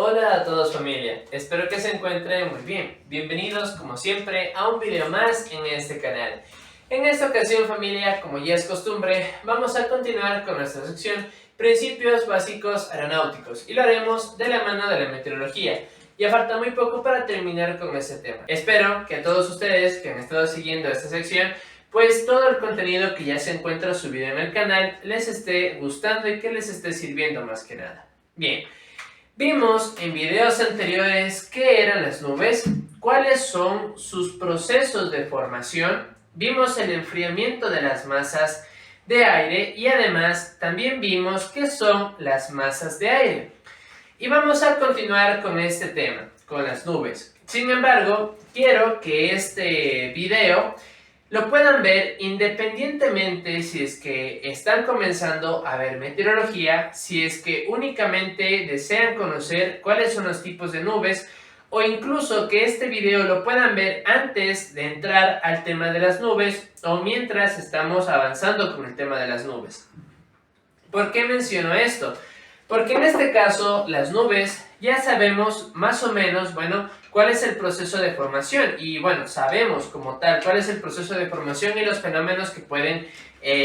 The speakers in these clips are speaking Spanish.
Hola a todos familia, espero que se encuentren muy bien. Bienvenidos como siempre a un video más en este canal. En esta ocasión familia, como ya es costumbre, vamos a continuar con nuestra sección Principios Básicos Aeronáuticos y lo haremos de la mano de la meteorología. Ya falta muy poco para terminar con este tema. Espero que a todos ustedes que han estado siguiendo esta sección, pues todo el contenido que ya se encuentra subido en el canal les esté gustando y que les esté sirviendo más que nada. Bien. Vimos en videos anteriores qué eran las nubes, cuáles son sus procesos de formación, vimos el enfriamiento de las masas de aire y además también vimos qué son las masas de aire. Y vamos a continuar con este tema, con las nubes. Sin embargo, quiero que este video lo puedan ver independientemente si es que están comenzando a ver meteorología, si es que únicamente desean conocer cuáles son los tipos de nubes o incluso que este video lo puedan ver antes de entrar al tema de las nubes o mientras estamos avanzando con el tema de las nubes. ¿Por qué menciono esto? Porque en este caso las nubes ya sabemos más o menos, cuál es el proceso de formación y sabemos como tal cuál es el proceso de formación y los fenómenos que pueden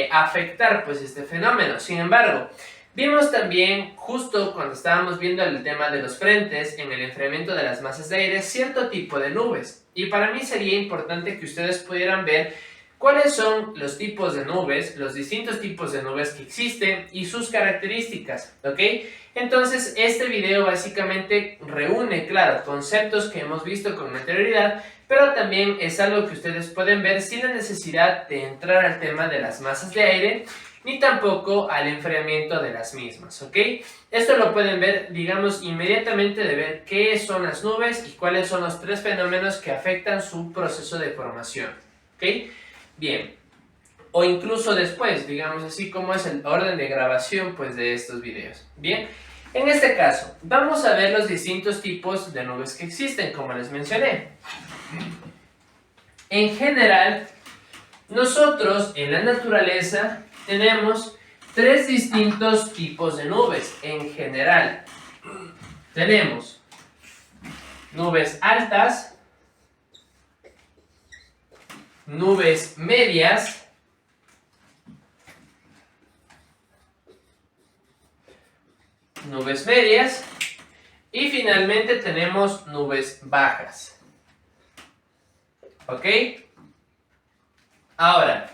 afectar pues este fenómeno. Sin embargo, vimos también justo cuando estábamos viendo el tema de los frentes en el enfriamiento de las masas de aire cierto tipo de nubes y para mí sería importante que ustedes pudieran ver ¿cuáles son los tipos de nubes, los distintos tipos de nubes que existen y sus características? ¿Ok? Entonces, este video básicamente reúne, claro, conceptos que hemos visto con anterioridad, pero también es algo que ustedes pueden ver sin la necesidad de entrar al tema de las masas de aire, ni tampoco al enfriamiento de las mismas, ¿ok? Esto lo pueden ver, digamos, inmediatamente de ver qué son las nubes y cuáles son los tres fenómenos que afectan su proceso de formación, ¿ok? Bien, o incluso después, digamos así como es el orden de grabación pues de estos videos. Bien, en este caso vamos a ver los distintos tipos de nubes que existen, como les mencioné. En general, nosotros en la naturaleza tenemos tres distintos tipos de nubes. En general, tenemos nubes altas, nubes medias, y finalmente tenemos nubes bajas. ¿Ok? Ahora,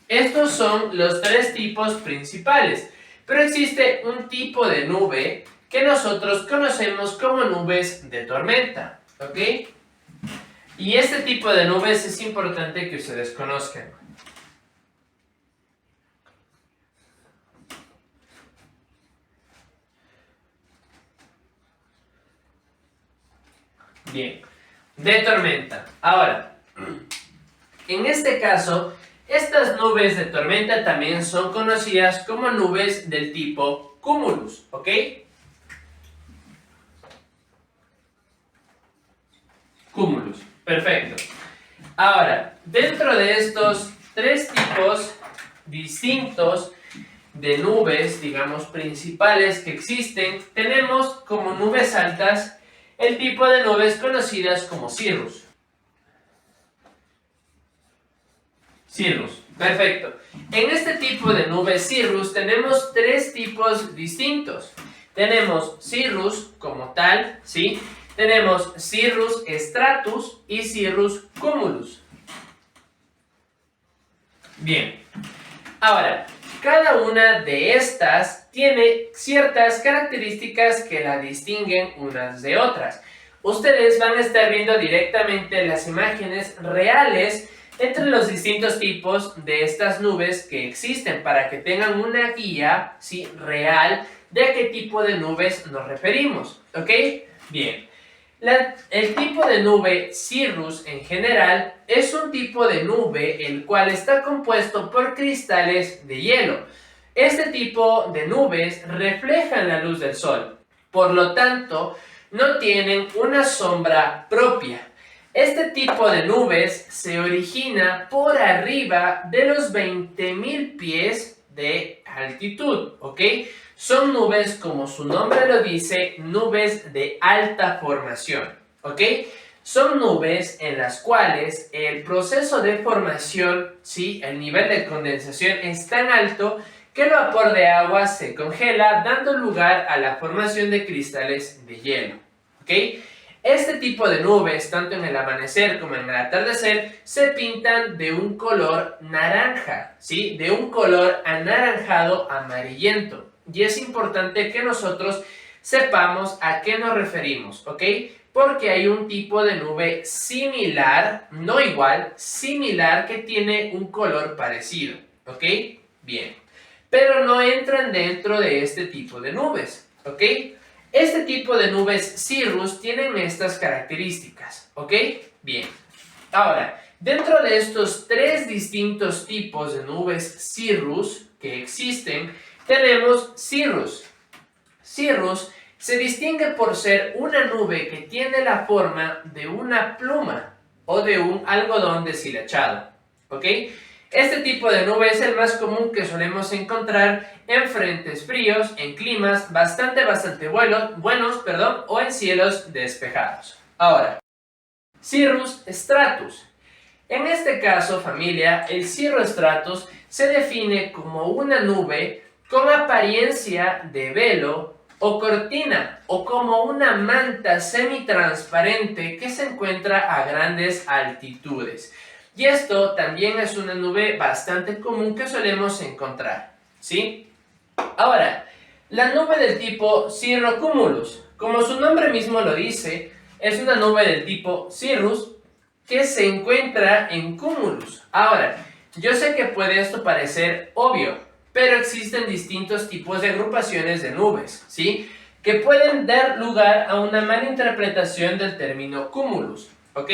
estos son los tres tipos principales, pero existe un tipo de nube que nosotros conocemos como nubes de tormenta. ¿Ok? Y este tipo de nubes es importante que ustedes conozcan. Bien, de tormenta. Ahora, en este caso, estas nubes de tormenta también son conocidas como nubes del tipo cumulus, ¿ok? Cumulus, perfecto. Ahora, dentro de estos tres tipos distintos de nubes, digamos, principales que existen, tenemos como nubes altas el tipo de nubes conocidas como cirrus. Cirrus, perfecto. En este tipo de nubes cirrus tenemos tres tipos distintos. Tenemos cirrus como tal, ¿sí? Tenemos cirrus stratus y cirrus cumulus. Bien, ahora, cada una de estas tiene ciertas características que la distinguen unas de otras. Ustedes van a estar viendo directamente las imágenes reales entre los distintos tipos de estas nubes que existen para que tengan una guía, ¿sí?, real de a qué tipo de nubes nos referimos. ¿Ok? Bien. El tipo de nube cirrus en general es un tipo de nube el cual está compuesto por cristales de hielo. Este tipo de nubes reflejan la luz del sol, por lo tanto no tienen una sombra propia. Este tipo de nubes se origina por arriba de los 20.000 pies de altitud, ¿ok? Son nubes, como su nombre lo dice, nubes de alta formación, ¿ok? Son nubes en las cuales el proceso de formación, ¿sí? El nivel de condensación es tan alto que el vapor de agua se congela, dando lugar a la formación de cristales de hielo, ¿ok? Este tipo de nubes, tanto en el amanecer como en el atardecer, se pintan de un color naranja, ¿sí? De un color anaranjado amarillento. Y es importante que nosotros sepamos a qué nos referimos, ¿ok? Porque hay un tipo de nube similar, no igual, similar, que tiene un color parecido, ¿ok? Bien, pero no entran dentro de este tipo de nubes, ¿ok? Este tipo de nubes cirrus tienen estas características, ¿ok? Bien, ahora, dentro de estos tres distintos tipos de nubes cirrus que existen, tenemos cirrus. Cirrus se distingue por ser una nube que tiene la forma de una pluma o de un algodón deshilachado, ¿ok? Este tipo de nube es el más común que solemos encontrar en frentes fríos, en climas bastante buenos, o en cielos despejados. Ahora, cirrus stratus. En este caso, familia, el cirrus stratus se define como una nube con apariencia de velo o cortina, o como una manta semitransparente que se encuentra a grandes altitudes. Y esto también es una nube bastante común que solemos encontrar, ¿sí? Ahora, la nube del tipo cirrocumulus, como su nombre mismo lo dice, es una nube del tipo cirrus que se encuentra en cúmulus. Ahora, yo sé que puede esto parecer obvio, pero existen distintos tipos de agrupaciones de nubes, ¿sí? Que pueden dar lugar a una mala interpretación del término cúmulus, ¿ok?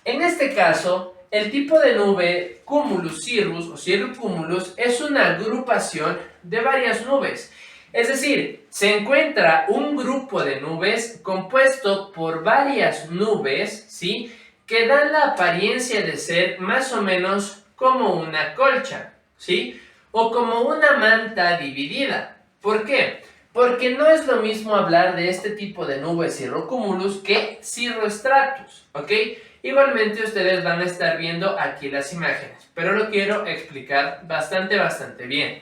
En este caso, el tipo de nube cumulus cirrus o cirrocumulus es una agrupación de varias nubes. Es decir, se encuentra un grupo de nubes compuesto por varias nubes, ¿sí? Que dan la apariencia de ser más o menos como una colcha, ¿sí? O como una manta dividida. ¿Por qué? Porque no es lo mismo hablar de este tipo de nubes cirrocumulus que cirrostratus, ¿ok? Igualmente ustedes van a estar viendo aquí las imágenes, pero lo quiero explicar bastante bien.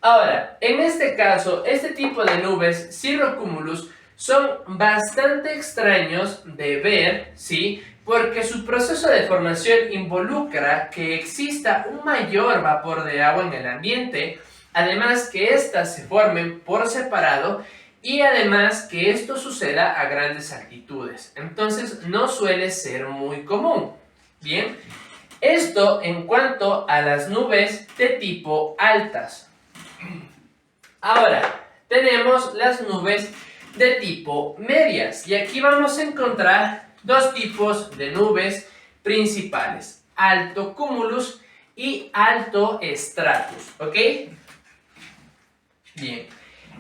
Ahora, en este caso, este tipo de nubes cirrocumulus son bastante extraños de ver, ¿sí? Porque su proceso de formación involucra que exista un mayor vapor de agua en el ambiente, además que éstas se formen por separado y además que esto suceda a grandes altitudes. Entonces no suele ser muy común. Bien, esto en cuanto a las nubes de tipo altas. Ahora, tenemos las nubes de tipo medias y aquí vamos a encontrar dos tipos de nubes principales: alto cumulus y alto stratus, ¿ok? Bien,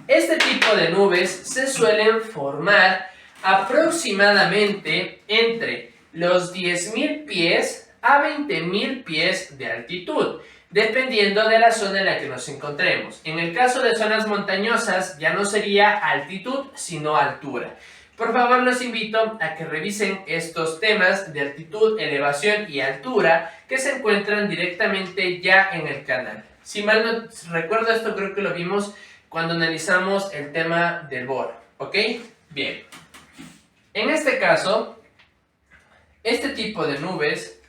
este tipo de nubes se suelen formar aproximadamente entre los 10.000 pies a 20.000 pies de altitud, dependiendo de la zona en la que nos encontremos. En el caso de zonas montañosas ya no sería altitud, sino altura. Por favor, los invito a que revisen estos temas de altitud, elevación y altura que se encuentran directamente ya en el canal. Si mal no recuerdo, esto creo que lo vimos cuando analizamos el tema del boro, ¿ok? Bien. En este caso, este tipo de nubes,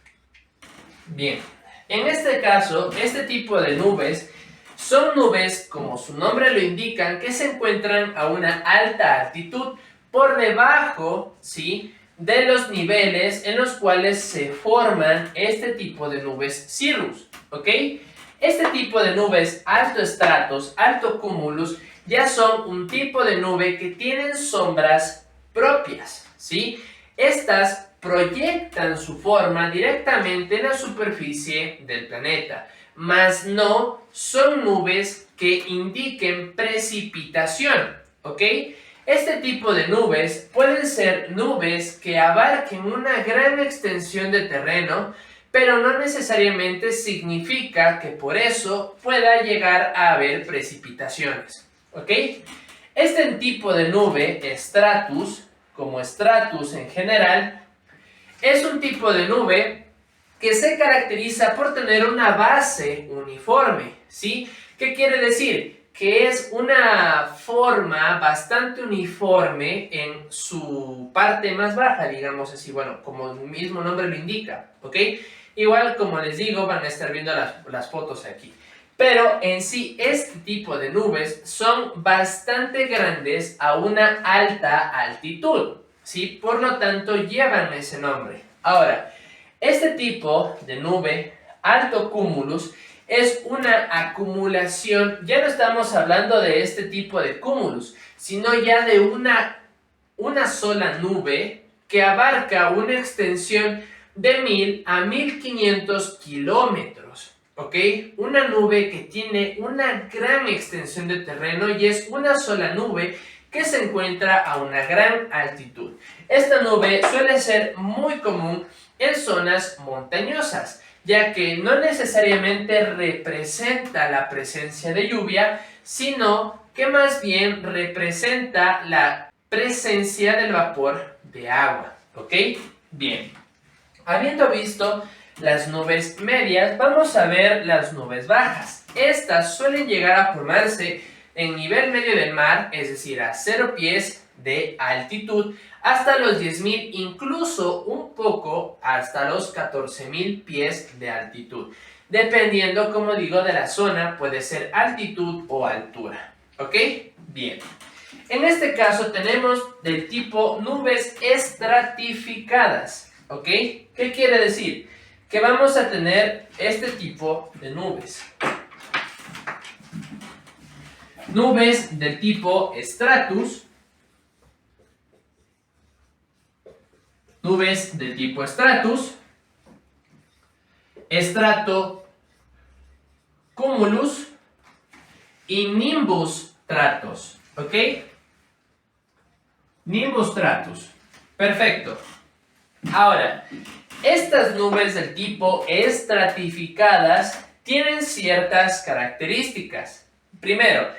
este tipo de nubes son nubes, como su nombre lo indica, que se encuentran a una alta altitud, por debajo, ¿sí?, de los niveles en los cuales se forman este tipo de nubes cirrus, ¿ok? Este tipo de nubes alto stratus, alto cumulus, ya son un tipo de nube que tienen sombras propias, ¿sí? Estas proyectan su forma directamente en la superficie del planeta, mas no son nubes que indiquen precipitación, ¿ok? Este tipo de nubes pueden ser nubes que abarquen una gran extensión de terreno, pero no necesariamente significa que por eso pueda llegar a haber precipitaciones, ¿ok? Este tipo de nube, stratus, como stratus en general, es un tipo de nube que se caracteriza por tener una base uniforme, ¿sí? ¿Qué quiere decir? Que es una forma bastante uniforme en su parte más baja, digamos así, bueno, como el mismo nombre lo indica, ¿ok? Igual, como les digo, van a estar viendo las fotos aquí. Pero en sí, este tipo de nubes son bastante grandes a una alta altitud, ¿sí? Por lo tanto, llevan ese nombre. Ahora, este tipo de nube, alto cumulus, es una acumulación, ya no estamos hablando de este tipo de cumulus, sino ya de una sola nube que abarca una extensión de 1000 a 1500 kilómetros, ¿ok? Una nube que tiene una gran extensión de terreno y es una sola nube que se encuentra a una gran altitud. Esta nube suele ser muy común en zonas montañosas, ya que no necesariamente representa la presencia de lluvia, sino que más bien representa la presencia del vapor de agua, ¿ok? Bien, habiendo visto las nubes medias, vamos a ver las nubes bajas. Estas suelen llegar a formarse en nivel medio del mar, es decir, a 0 pies de altitud, hasta los 10.000, incluso un poco hasta los 14.000 pies de altitud. Dependiendo, como digo, de la zona, puede ser altitud o altura. ¿Ok? Bien. En este caso tenemos del tipo nubes estratificadas. ¿Ok? ¿Qué quiere decir? Que vamos a tener este tipo de nubes. Nubes del tipo stratus. Nubes de tipo stratus, estrato cumulus y nimbus stratus, ¿ok? Nimbus stratus, perfecto. Ahora, estas nubes del tipo estratificadas tienen ciertas características. Primero,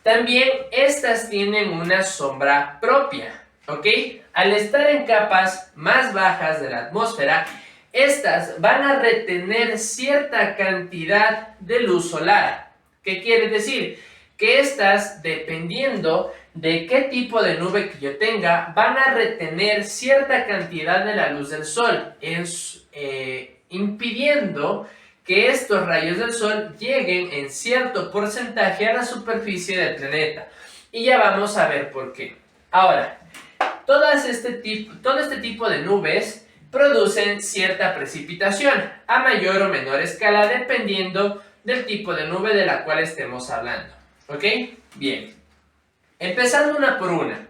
también estas tienen una sombra propia, ¿ok? Al estar en capas más bajas de la atmósfera, estas van a retener cierta cantidad de luz solar. ¿Qué quiere decir? Que estas, dependiendo de qué tipo de nube que yo tenga, van a retener cierta cantidad de la luz del sol, impidiendo que estos rayos del sol lleguen en cierto porcentaje a la superficie del planeta. Y ya vamos a ver por qué. Ahora, todo este tipo de nubes producen cierta precipitación a mayor o menor escala dependiendo del tipo de nube de la cual estemos hablando. ¿Ok? Bien. Empezando una por una.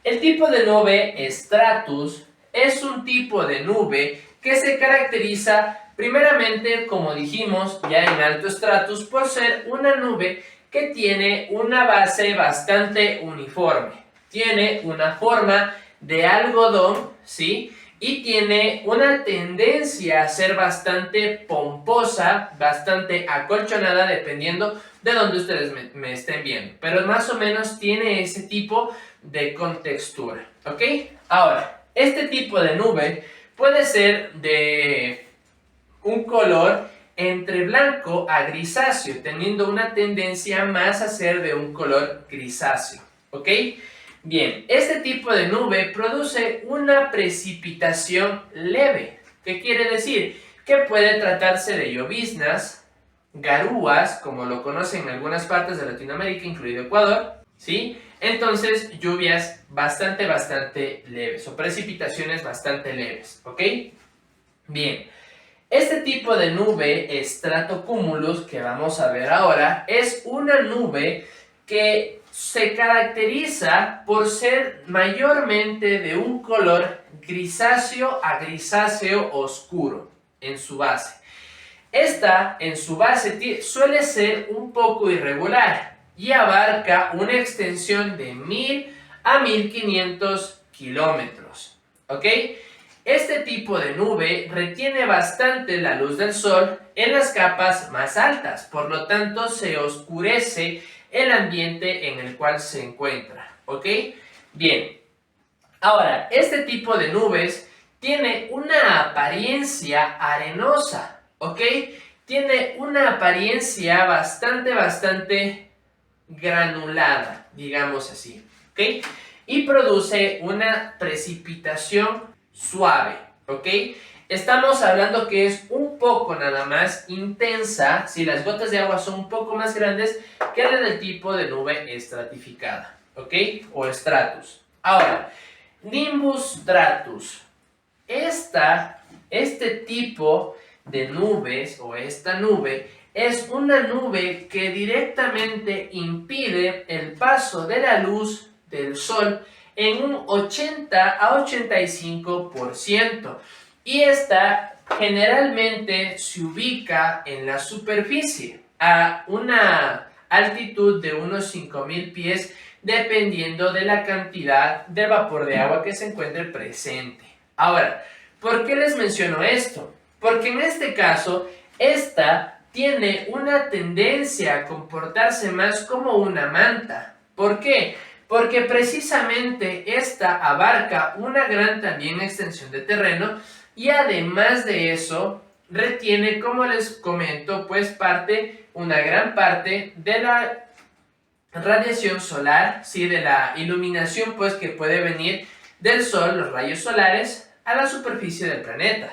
El tipo de nube stratus es un tipo de nube que se caracteriza primeramente, como dijimos ya en alto stratus, por ser una nube que tiene una base bastante uniforme. Tiene una forma de algodón, ¿sí? Y tiene una tendencia a ser bastante pomposa, bastante acolchonada, dependiendo de donde ustedes me estén viendo. Pero más o menos tiene ese tipo de contextura, ¿ok? Ahora, este tipo de nube puede ser de un color entre blanco a grisáceo, teniendo una tendencia más a ser de un color grisáceo, ¿ok? Bien, este tipo de nube produce una precipitación leve. ¿Qué quiere decir? Que puede tratarse de lloviznas, garúas, como lo conocen en algunas partes de Latinoamérica, incluido Ecuador, ¿sí? Entonces, lluvias bastante leves o precipitaciones bastante leves, ¿ok? Bien, este tipo de nube, stratocumulus, que vamos a ver ahora, es una nube que se caracteriza por ser mayormente de un color grisáceo a grisáceo oscuro en su base. Esta, en su base, suele ser un poco irregular y abarca una extensión de 1000 a 1500 kilómetros. ¿Ok? Este tipo de nube retiene bastante la luz del sol en las capas más altas, por lo tanto se oscurece el ambiente en el cual se encuentra, ¿ok? Bien, ahora, este tipo de nubes tiene una apariencia arenosa, ¿ok? Tiene una apariencia bastante granulada, digamos así, ¿ok? Y produce una precipitación suave, ¿ok? Estamos hablando que es un poco nada más intensa, si las gotas de agua son un poco más grandes que la del tipo de nube estratificada, ¿ok? O stratus. Ahora, Nimbus stratus. Este tipo de nubes o esta nube es una nube que directamente impide el paso de la luz del sol en un 80 a 85%. Y esta generalmente se ubica en la superficie a una altitud de unos 5000 pies, dependiendo de la cantidad de vapor de agua que se encuentre presente. Ahora, ¿por qué les menciono esto? Porque en este caso, esta tiene una tendencia a comportarse más como una manta. ¿Por qué? Porque precisamente esta abarca una gran también extensión de terreno y además de eso retiene, como les comento, pues una gran parte de la radiación solar, ¿sí? De la iluminación pues que puede venir del sol, los rayos solares, a la superficie del planeta.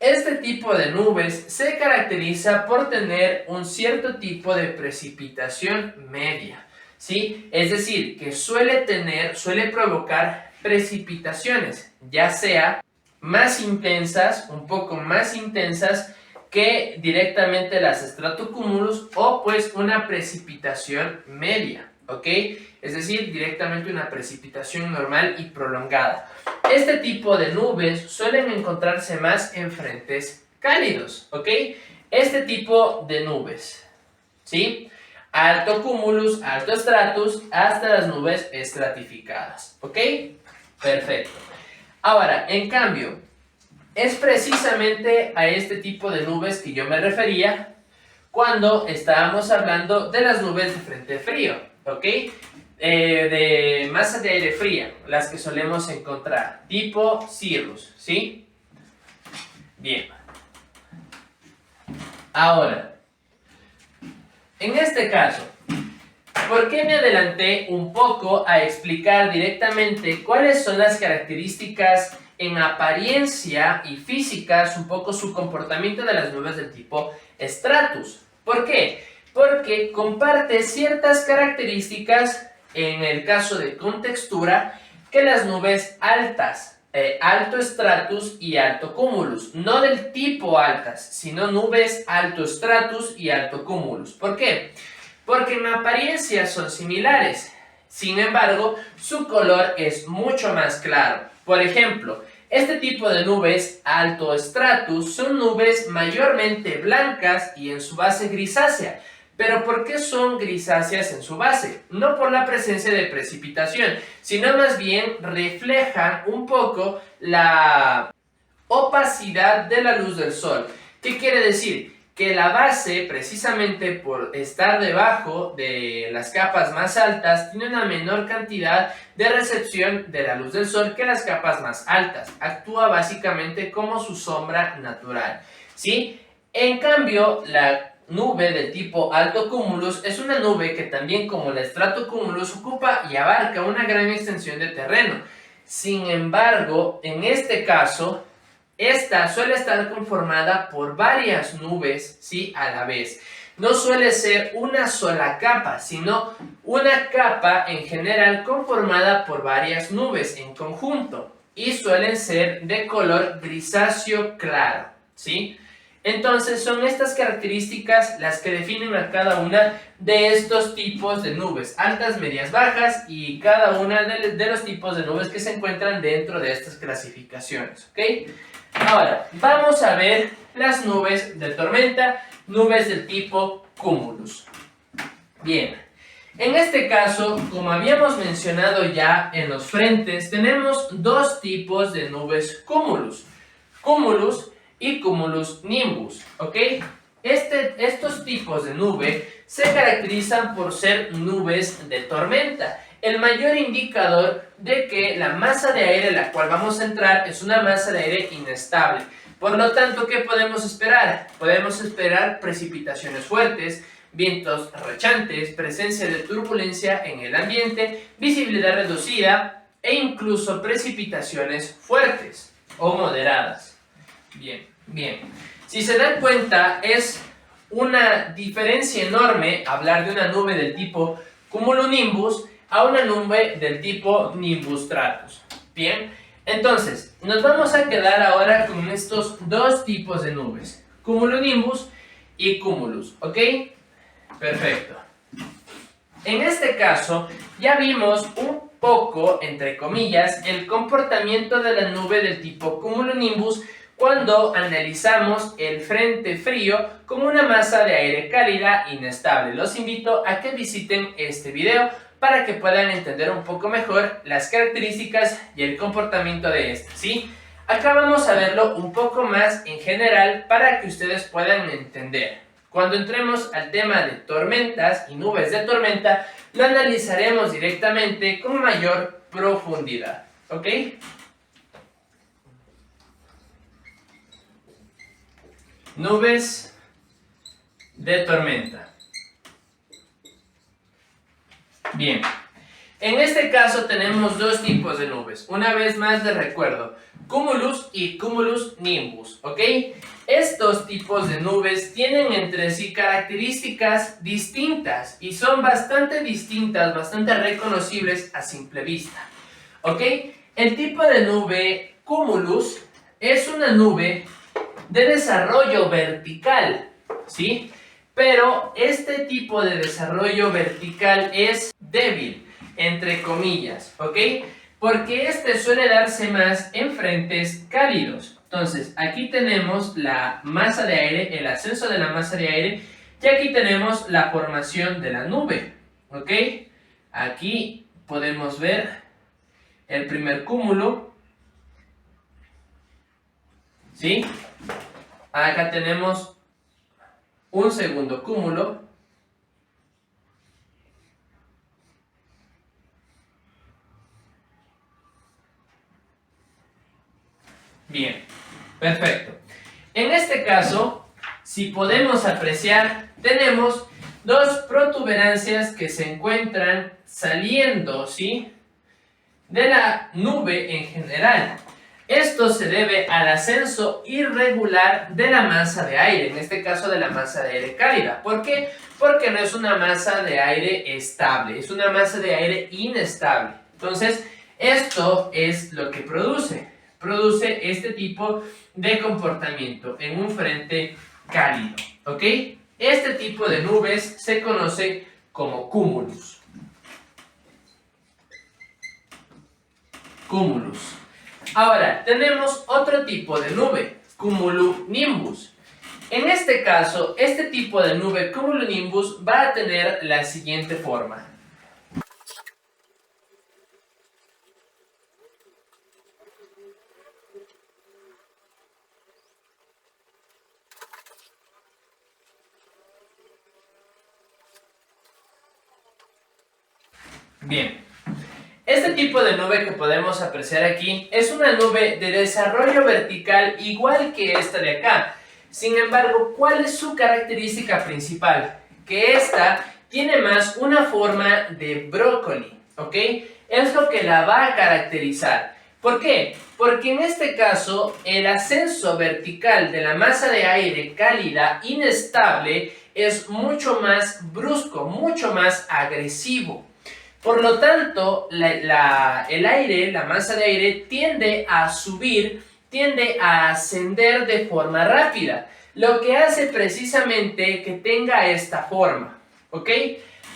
Este tipo de nubes se caracteriza por tener un cierto tipo de precipitación media, ¿sí? Es decir, que suele provocar precipitaciones, ya sea más intensas, un poco más intensas que directamente las stratocumulus, o pues una precipitación media, ¿ok? Es decir, directamente una precipitación normal y prolongada. Este tipo de nubes suelen encontrarse más en frentes cálidos, ¿ok? Este tipo de nubes, ¿sí? Alto cumulus, alto stratus, hasta las nubes estratificadas, ¿ok? Perfecto. Ahora, en cambio, es precisamente a este tipo de nubes que yo me refería cuando estábamos hablando de las nubes de frente frío, ¿ok? De masa de aire fría, las que solemos encontrar, tipo cirrus, ¿sí? Bien. Ahora, en este caso, ¿por qué me adelanté un poco a explicar directamente cuáles son las características en apariencia y físicas, un poco su comportamiento de las nubes del tipo stratus? ¿Por qué? Porque comparte ciertas características en el caso de contextura que las nubes altas, alto stratus y alto cumulus, no del tipo altas, sino nubes alto stratus y alto cumulus. ¿Por qué? Porque en apariencia son similares, sin embargo, su color es mucho más claro. Por ejemplo, este tipo de nubes alto stratus son nubes mayormente blancas y en su base grisácea. ¿Pero por qué son grisáceas en su base? No por la presencia de precipitación, sino más bien reflejan un poco la opacidad de la luz del sol. ¿Qué quiere decir? Que la base, precisamente por estar debajo de las capas más altas, tiene una menor cantidad de recepción de la luz del sol que las capas más altas. Actúa básicamente como su sombra natural, ¿sí? En cambio, la nube de tipo alto cumulus es una nube que también, como la stratocumulus, ocupa y abarca una gran extensión de terreno. Sin embargo, en este caso, esta suele estar conformada por varias nubes, ¿sí? A la vez. No suele ser una sola capa, sino una capa en general conformada por varias nubes en conjunto. Y suelen ser de color grisáceo claro, ¿sí? Entonces son estas características las que definen a cada una de estos tipos de nubes, altas, medias, bajas, y cada una de los tipos de nubes que se encuentran dentro de estas clasificaciones, ¿ok? Ahora, vamos a ver las nubes de tormenta, nubes del tipo cumulus. Bien, en este caso, como habíamos mencionado ya en los frentes, tenemos dos tipos de nubes cumulus. Cumulus y cumulus nimbus, ¿ok? Estos estos tipos de nube se caracterizan por ser nubes de tormenta. El mayor indicador de que la masa de aire en la cual vamos a entrar es una masa de aire inestable. Por lo tanto, ¿qué podemos esperar? Podemos esperar precipitaciones fuertes, vientos rachantes, presencia de turbulencia en el ambiente, visibilidad reducida e incluso precipitaciones fuertes o moderadas. Bien, bien. Si se dan cuenta, es una diferencia enorme hablar de una nube del tipo cumulonimbus a una nube del tipo nimbus stratus. Bien, entonces nos vamos a quedar ahora con estos dos tipos de nubes, cumulonimbus y cumulus, ¿ok? Perfecto. En este caso ya vimos un poco, entre comillas, el comportamiento de la nube del tipo cumulonimbus cuando analizamos el frente frío como una masa de aire cálida inestable. Los invito a que visiten este video para que puedan entender un poco mejor las características y el comportamiento de esta, ¿sí? Acá vamos a verlo un poco más en general para que ustedes puedan entender. Cuando entremos al tema de tormentas y nubes de tormenta, lo analizaremos directamente con mayor profundidad, ¿ok? Nubes de tormenta. Bien, en este caso tenemos dos tipos de nubes. Una vez más les recuerdo, cumulus y cumulus nimbus, ¿ok? Estos tipos de nubes tienen entre sí características distintas y son bastante distintas, bastante reconocibles a simple vista, ¿ok? El tipo de nube cumulus es una nube de desarrollo vertical, ¿sí? Pero este tipo de desarrollo vertical es débil, entre comillas, ¿ok? Porque este suele darse más en frentes cálidos. Entonces, aquí tenemos la masa de aire, el ascenso de la masa de aire, y aquí tenemos la formación de la nube, ¿ok? Aquí podemos ver el primer cúmulo, ¿sí? Acá tenemos un segundo cúmulo. Bien, perfecto. En este caso, si podemos apreciar, tenemos dos protuberancias que se encuentran saliendo, ¿sí?, de la nube en general. Esto se debe al ascenso irregular de la masa de aire, en este caso de la masa de aire cálida. ¿Por qué? Porque no es una masa de aire estable, es una masa de aire inestable. Entonces, esto es lo que produce este tipo de comportamiento en un frente cálido, ¿ok? Este tipo de nubes se conoce como cúmulus. Cúmulus. Ahora, tenemos otro tipo de nube, cumulonimbus. En este caso, este tipo de nube cumulonimbus va a tener la siguiente forma. Bien. Este tipo de nube que podemos apreciar aquí es una nube de desarrollo vertical igual que esta de acá. Sin embargo, ¿cuál es su característica principal? Que esta tiene más una forma de brócoli, ¿ok? Es lo que la va a caracterizar. ¿Por qué? Porque en este caso el ascenso vertical de la masa de aire cálida inestable es mucho más brusco, mucho más agresivo. Por lo tanto, el aire, la masa de aire, tiende a subir, tiende a ascender de forma rápida, lo que hace precisamente que tenga esta forma, ¿ok?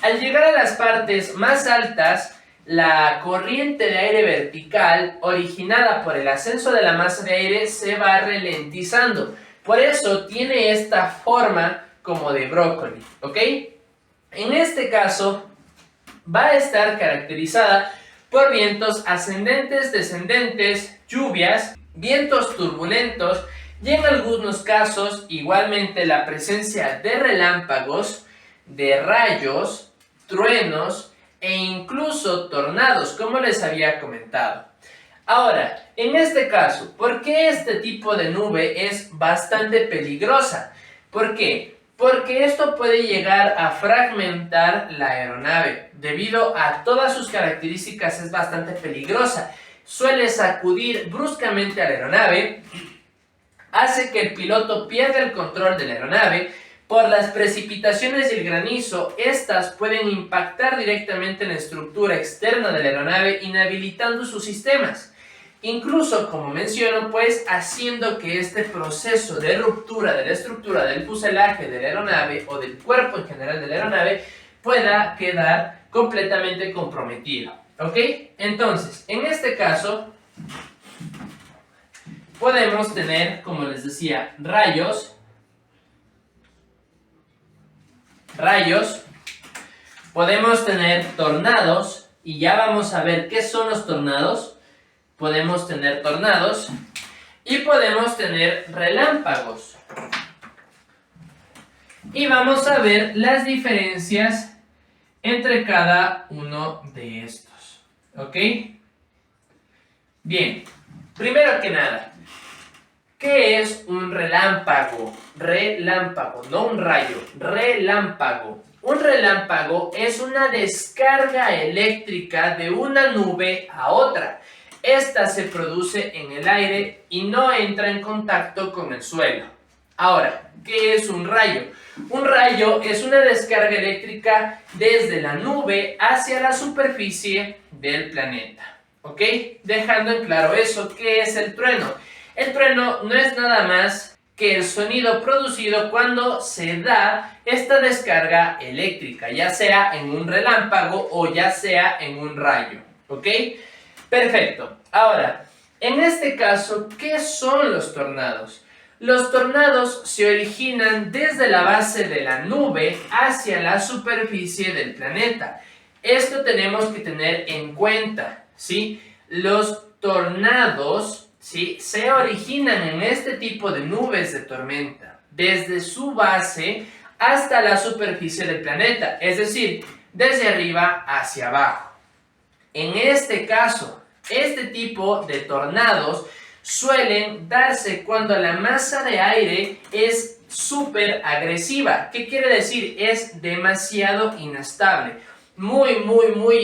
Al llegar a las partes más altas, la corriente de aire vertical, originada por el ascenso de la masa de aire, se va ralentizando. Por eso tiene esta forma como de brócoli, ¿ok? En este caso, va a estar caracterizada por vientos ascendentes, descendentes, lluvias, vientos turbulentos y en algunos casos igualmente la presencia de relámpagos, de rayos, truenos e incluso tornados, como les había comentado. Ahora, en este caso, ¿por qué este tipo de nube es bastante peligrosa? ¿Por qué? Porque esto puede llegar a fragmentar la aeronave. Debido a todas sus características es bastante peligrosa. Suele sacudir bruscamente a la aeronave, hace que el piloto pierda el control de la aeronave. Por las precipitaciones y el granizo, estas pueden impactar directamente en la estructura externa de la aeronave, inhabilitando sus sistemas. Incluso, como menciono, pues haciendo que este proceso de ruptura de la estructura del fuselaje de la aeronave o del cuerpo en general de la aeronave pueda quedar completamente comprometido. ¿Ok? Entonces, en este caso, podemos tener, como les decía, rayos, podemos tener tornados, y ya vamos a ver qué son los tornados. Podemos tener tornados y podemos tener relámpagos. Y vamos a ver las diferencias entre cada uno de estos. ¿Ok? Bien, primero que nada, ¿qué es un relámpago? Relámpago, no un rayo, relámpago. Un relámpago es una descarga eléctrica de una nube a otra. Esta se produce en el aire y no entra en contacto con el suelo. Ahora, ¿qué es un rayo? Un rayo es una descarga eléctrica desde la nube hacia la superficie del planeta. ¿Ok? Dejando en claro eso, ¿qué es el trueno? El trueno no es nada más que el sonido producido cuando se da esta descarga eléctrica, ya sea en un relámpago o ya sea en un rayo. ¿Ok? Perfecto. Ahora, en este caso, ¿qué son los tornados? Los tornados se originan desde la base de la nube hacia la superficie del planeta. Esto tenemos que tener en cuenta, ¿sí? Los tornados, ¿sí?, se originan en este tipo de nubes de tormenta, desde su base hasta la superficie del planeta, es decir, desde arriba hacia abajo. En este caso, este tipo de tornados suelen darse cuando la masa de aire es súper agresiva. ¿Qué quiere decir? Es demasiado inestable. Muy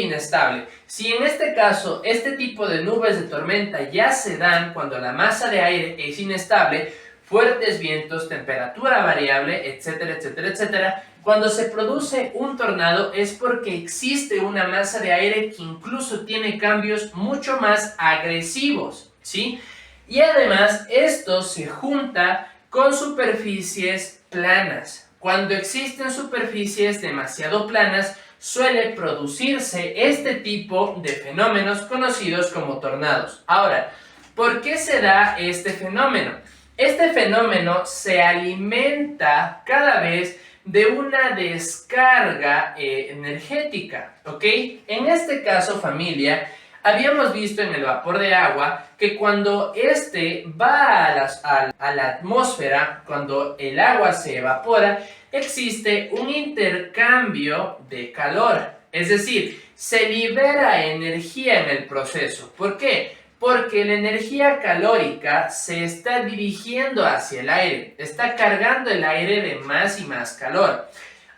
inestable. Si en este caso, este tipo de nubes de tormenta ya se dan cuando la masa de aire es inestable, fuertes vientos, temperatura variable, etcétera, etcétera, etcétera. Cuando se produce un tornado es porque existe una masa de aire que incluso tiene cambios mucho más agresivos, ¿sí? Y además esto se junta con superficies planas. Cuando existen superficies demasiado planas, suele producirse este tipo de fenómenos conocidos como tornados. Ahora, ¿por qué se da este fenómeno? Este fenómeno se alimenta cada vez de una descarga energética, ¿ok? En este caso, familia, habíamos visto en el vapor de agua que cuando este va a la atmósfera, cuando el agua se evapora, existe un intercambio de calor. Es decir, se libera energía en el proceso. ¿Por qué? Porque la energía calórica se está dirigiendo hacia el aire, está cargando el aire de más y más calor.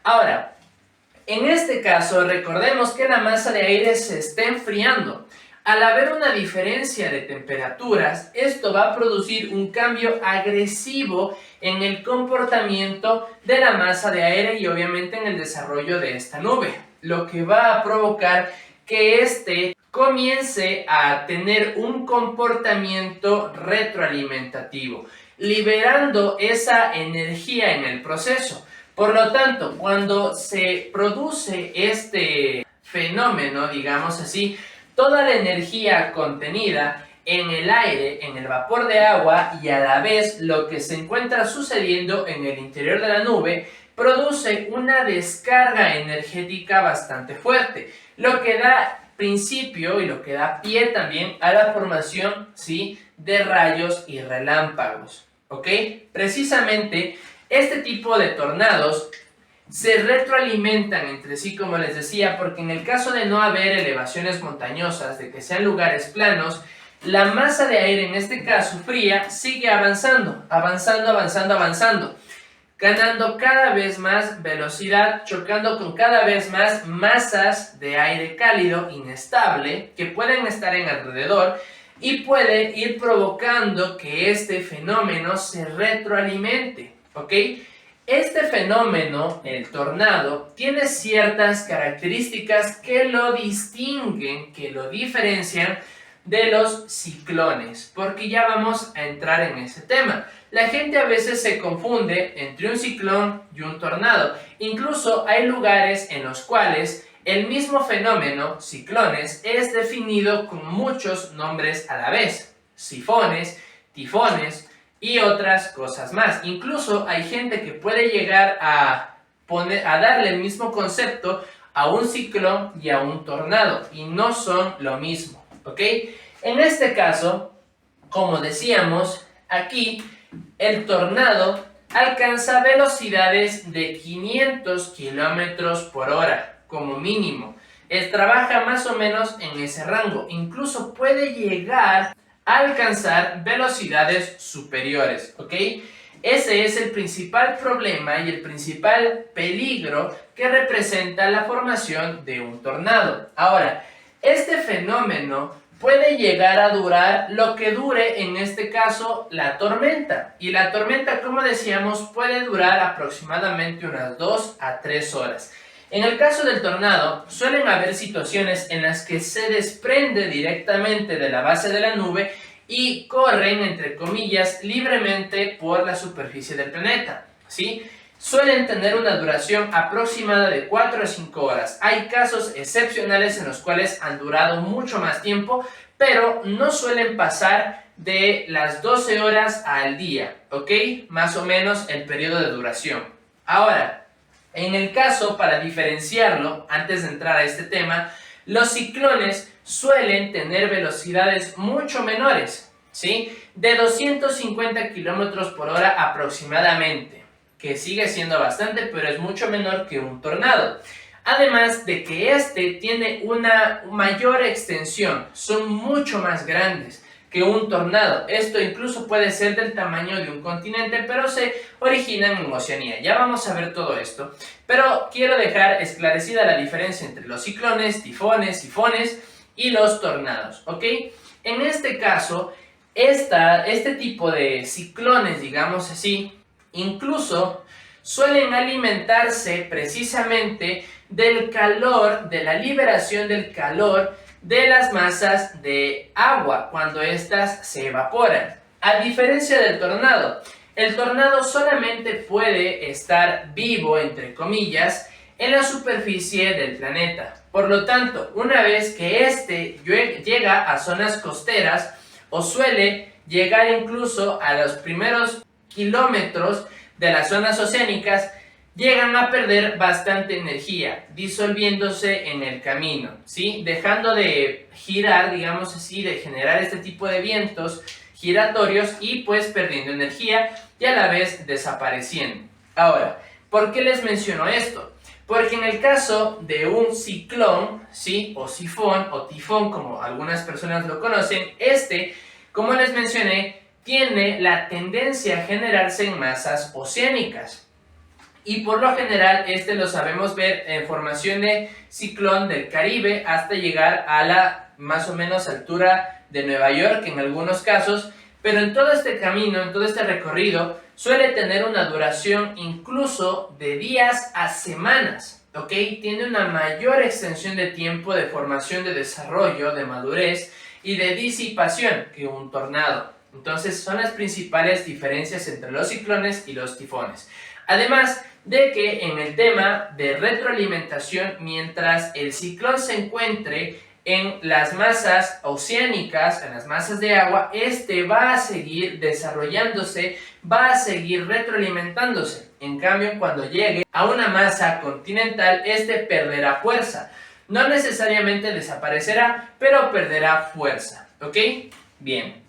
Ahora, en este caso, recordemos que la masa de aire se está enfriando. Al haber una diferencia de temperaturas, esto va a producir un cambio agresivo en el comportamiento de la masa de aire y obviamente en el desarrollo de esta nube, lo que va a provocar que este comience a tener un comportamiento retroalimentativo, liberando esa energía en el proceso. Por lo tanto, cuando se produce este fenómeno, digamos así, toda la energía contenida en el aire, en el vapor de agua y a la vez lo que se encuentra sucediendo en el interior de la nube produce una descarga energética bastante fuerte, lo que da principio y lo que da pie también a la formación, ¿sí?, de rayos y relámpagos. ¿ok? Precisamente este tipo de tornados se retroalimentan entre sí, como les decía, porque en el caso de no haber elevaciones montañosas, de que sean lugares planos, la masa de aire, en este caso fría, sigue avanzando, ganando cada vez más velocidad, chocando con cada vez más masas de aire cálido inestable que pueden estar en alrededor y puede ir provocando que este fenómeno se retroalimente, ¿ok? Este fenómeno, el tornado, tiene ciertas características que lo distinguen, que lo diferencian de los ciclones, porque ya vamos a entrar en ese tema. La gente a veces se confunde entre un ciclón y un tornado. Incluso hay lugares en los cuales el mismo fenómeno, ciclones, es definido con muchos nombres a la vez. Sifones, tifones y otras cosas más. Incluso hay gente que puede llegar a darle el mismo concepto a un ciclón y a un tornado, y no son lo mismo, ¿ok? En este caso, como decíamos, aquí el tornado alcanza velocidades de 500 kilómetros por hora, como mínimo. Él trabaja más o menos en ese rango, incluso puede llegar a alcanzar velocidades superiores, ¿ok? Ese es el principal problema y el principal peligro que representa la formación de un tornado. Ahora, este fenómeno puede llegar a durar lo que dure, en este caso, la tormenta. Y la tormenta, como decíamos, puede durar aproximadamente unas 2 a 3 horas. En el caso del tornado, suelen haber situaciones en las que se desprende directamente de la base de la nube y corren, entre comillas, libremente por la superficie del planeta, ¿sí? Suelen tener una duración aproximada de 4 a 5 horas. Hay casos excepcionales en los cuales han durado mucho más tiempo, pero no suelen pasar de las 12 horas al día, ¿ok? Más o menos el periodo de duración. Ahora, en el caso, para diferenciarlo, antes de entrar a este tema, los ciclones suelen tener velocidades mucho menores, ¿sí? De 250 kilómetros por hora aproximadamente, que sigue siendo bastante, pero es mucho menor que un tornado. Además de que este tiene una mayor extensión, son mucho más grandes que un tornado. Esto incluso puede ser del tamaño de un continente, pero se originan en Oceanía. Ya vamos a ver todo esto, pero quiero dejar esclarecida la diferencia entre los ciclones, tifones, sifones y los tornados, ¿ok? En este caso, este tipo de ciclones, digamos así, incluso suelen alimentarse precisamente del calor, de la liberación del calor de las masas de agua cuando éstas se evaporan. A diferencia del tornado, el tornado solamente puede estar vivo, entre comillas, en la superficie del planeta. Por lo tanto, una vez que este llega a zonas costeras, o suele llegar incluso a los primeros kilómetros de las zonas oceánicas, llegan a perder bastante energía, disolviéndose en el camino, ¿sí? Dejando de girar, digamos así, de generar este tipo de vientos giratorios y pues perdiendo energía y a la vez desapareciendo. Ahora, ¿por qué les menciono esto? Porque en el caso de un ciclón, ¿sí? O sifón o tifón, como algunas personas lo conocen, como les mencioné, tiene la tendencia a generarse en masas oceánicas. Y por lo general lo sabemos ver en formación de ciclón del Caribe hasta llegar a la más o menos altura de Nueva York en algunos casos, pero en todo este camino, en todo este recorrido, suele tener una duración incluso de días a semanas, ¿ok? Tiene una mayor extensión de tiempo de formación, de desarrollo, de madurez y de disipación que un tornado. Entonces son las principales diferencias entre los ciclones y los tifones. Además de que en el tema de retroalimentación, mientras el ciclón se encuentre en las masas oceánicas, en las masas de agua, va a seguir desarrollándose, va a seguir retroalimentándose. En cambio, cuando llegue a una masa continental, perderá fuerza. No necesariamente desaparecerá, pero perderá fuerza, ¿ok? Bien.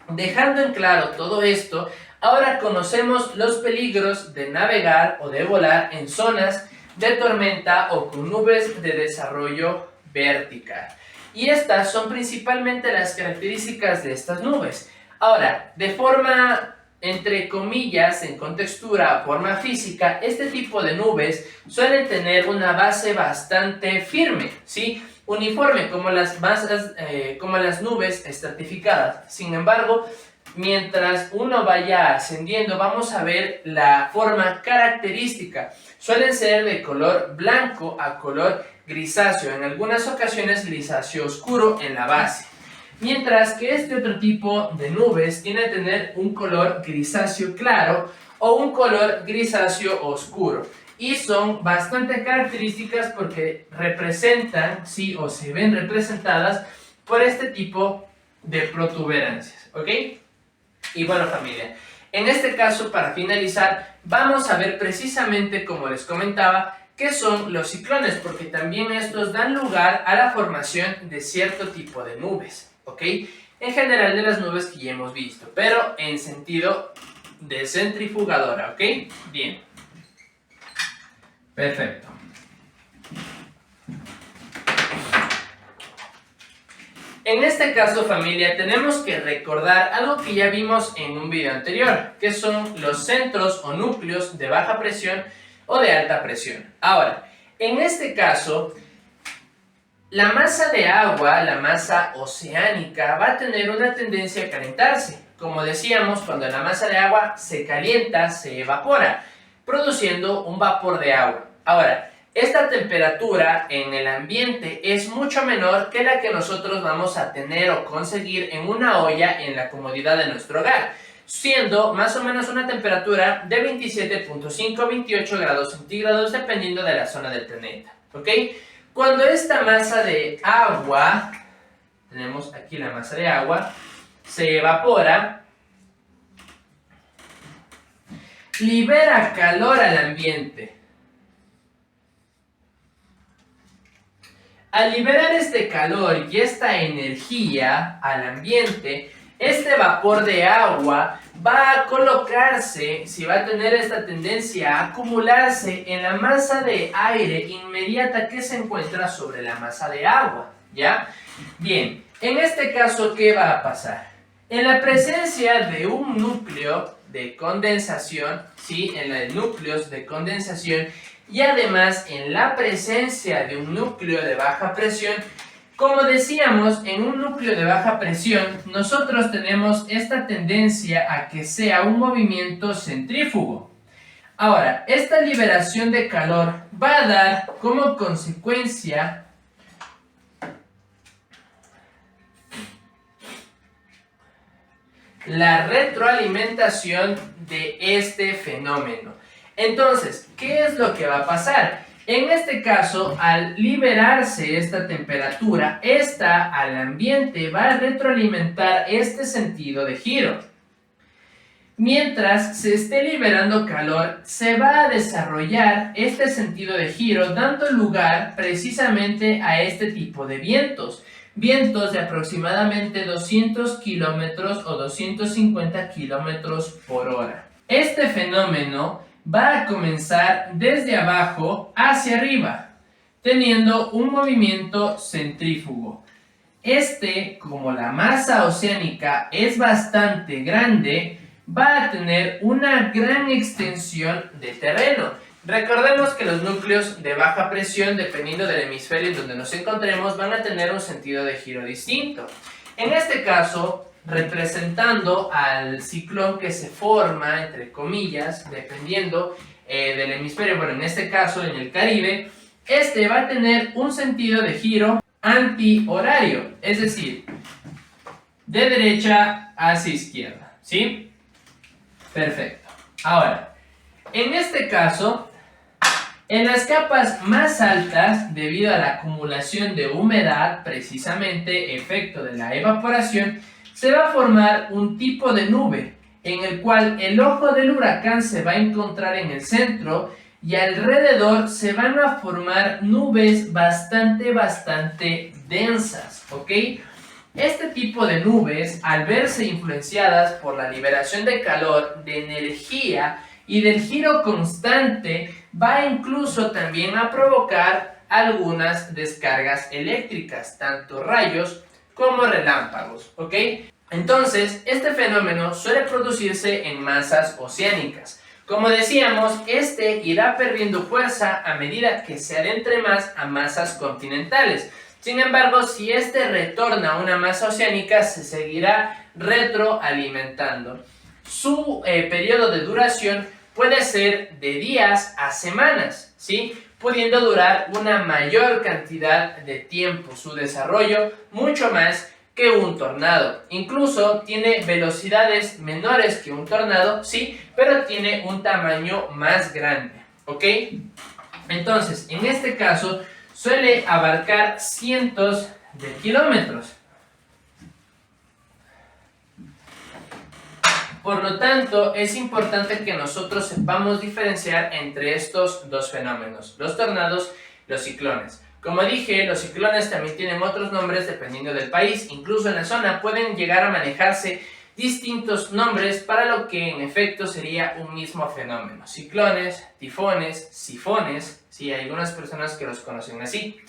Dejando en claro todo esto, Ahora conocemos los peligros de navegar o de volar en zonas de tormenta o con nubes de desarrollo vertical. Y estas son principalmente las características de estas nubes. Ahora, de forma, entre comillas, en contextura, forma física, este tipo de nubes suelen tener una base bastante firme, ¿sí? Uniforme, como las nubes estratificadas. Sin embargo, mientras uno vaya ascendiendo, vamos a ver la forma característica. Suelen ser de color blanco a color grisáceo, en algunas ocasiones grisáceo oscuro en la base. Mientras que este otro tipo de nubes tiene a tener un color grisáceo claro o un color grisáceo oscuro. Y son bastante características porque representan, sí, o se ven representadas por este tipo de protuberancias, ¿ok? Y bueno, familia, en este caso, para finalizar, vamos a ver precisamente, como les comentaba, qué son los ciclones, porque también estos dan lugar a la formación de cierto tipo de nubes, ¿ok? En general de las nubes que ya hemos visto, pero en sentido de centrifugadora, ¿ok? Bien. Perfecto. En este caso, familia, tenemos que recordar algo que ya vimos en un video anterior, que son los centros o núcleos de baja presión o de alta presión. Ahora, en este caso, la masa de agua, la masa oceánica, va a tener una tendencia a calentarse. Como decíamos, cuando la masa de agua se calienta, se evapora, produciendo un vapor de agua. Ahora, esta temperatura en el ambiente es mucho menor que la que nosotros vamos a tener o conseguir en una olla en la comodidad de nuestro hogar, siendo más o menos una temperatura de 27.5 a 28 grados centígrados dependiendo de la zona del planeta, ¿ok? Cuando esta masa de agua, tenemos aquí la masa de agua, se evapora, libera calor al ambiente. Al liberar este calor y esta energía al ambiente, este vapor de agua va a colocarse, si va a tener esta tendencia a acumularse en la masa de aire inmediata que se encuentra sobre la masa de agua, ¿ya? Bien, en este caso, ¿qué va a pasar? En la presencia de un núcleo de condensación, ¿sí? En los núcleos de condensación, y además en la presencia de un núcleo de baja presión, como decíamos, en un núcleo de baja presión nosotros tenemos esta tendencia a que sea un movimiento centrífugo. Ahora, esta liberación de calor va a dar como consecuencia la retroalimentación de este fenómeno. Entonces, ¿qué es lo que va a pasar? En este caso, al liberarse esta temperatura, esta al ambiente va a retroalimentar este sentido de giro. Mientras se esté liberando calor, se va a desarrollar este sentido de giro, dando lugar precisamente a este tipo de vientos. Vientos de aproximadamente 200 kilómetros o 250 kilómetros por hora. Este fenómeno va a comenzar desde abajo hacia arriba, teniendo un movimiento centrífugo. Como la masa oceánica es bastante grande, va a tener una gran extensión de terreno. Recordemos que los núcleos de baja presión, dependiendo del hemisferio en donde nos encontremos, van a tener un sentido de giro distinto. En este caso, representando al ciclón que se forma, entre comillas, dependiendo del hemisferio, bueno, en este caso en el Caribe, este va a tener un sentido de giro antihorario, es decir, de derecha hacia izquierda, ¿sí? Perfecto. Ahora, en este caso, en las capas más altas, debido a la acumulación de humedad, precisamente efecto de la evaporación, se va a formar un tipo de nube en el cual el ojo del huracán se va a encontrar en el centro y alrededor se van a formar nubes bastante densas, ¿ok? Este tipo de nubes, al verse influenciadas por la liberación de calor, de energía y del giro constante, va incluso también a provocar algunas descargas eléctricas, tanto rayos como relámpagos, ¿ok? Entonces, este fenómeno suele producirse en masas oceánicas. Como decíamos, este irá perdiendo fuerza a medida que se adentre más a masas continentales. Sin embargo, si este retorna a una masa oceánica, se seguirá retroalimentando. Su periodo de duración puede ser de días a semanas, ¿sí? Pudiendo durar una mayor cantidad de tiempo. Su desarrollo mucho más que un tornado. Incluso tiene velocidades menores que un tornado, sí, pero tiene un tamaño más grande, ¿ok? Entonces, en este caso, suele abarcar cientos de kilómetros. Por lo tanto, es importante que nosotros sepamos diferenciar entre estos dos fenómenos, los tornados y los ciclones. Como dije, los ciclones también tienen otros nombres dependiendo del país. Incluso en la zona pueden llegar a manejarse distintos nombres para lo que en efecto sería un mismo fenómeno. Ciclones, tifones, sifones, sí, hay algunas personas que los conocen así.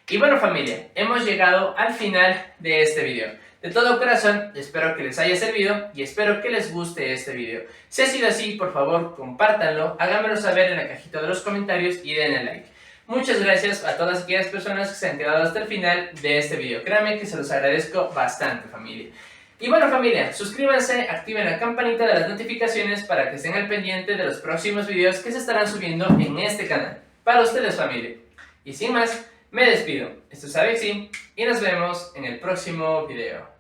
Y bueno familia, hemos llegado al final de este video. De todo corazón, espero que les haya servido y espero que les guste este video. Si ha sido así, por favor, compártanlo, háganmelo saber en la cajita de los comentarios y denle like. Muchas gracias a todas aquellas personas que se han quedado hasta el final de este video. Créanme que se los agradezco bastante, familia. Y bueno, familia, suscríbanse, activen la campanita de las notificaciones para que estén al pendiente de los próximos videos que se estarán subiendo en este canal. Para ustedes, familia. Y sin más, me despido. Esto es Avexi y nos vemos en el próximo video.